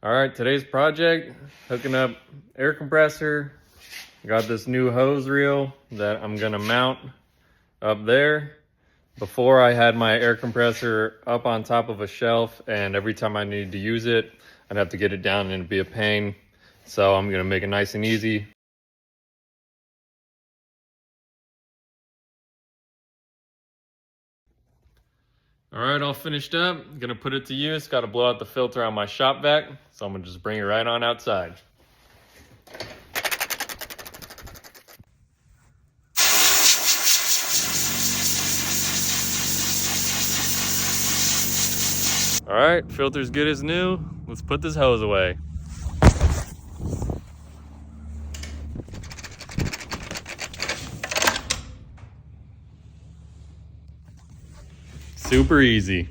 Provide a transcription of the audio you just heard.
All right, today's project, hooking up air compressor. Got this new hose reel that I'm gonna mount up there. Before I had my air compressor up on top of a shelf, and every time I needed to use it, I'd have to get it down and it'd be a pain. So I'm gonna make it nice and easy. All right, all finished up. Gonna put it to use. Got to blow out the filter on my shop vac, so I'm gonna just bring it right on outside. All right, filter's good as new. Let's put this hose away. Super easy.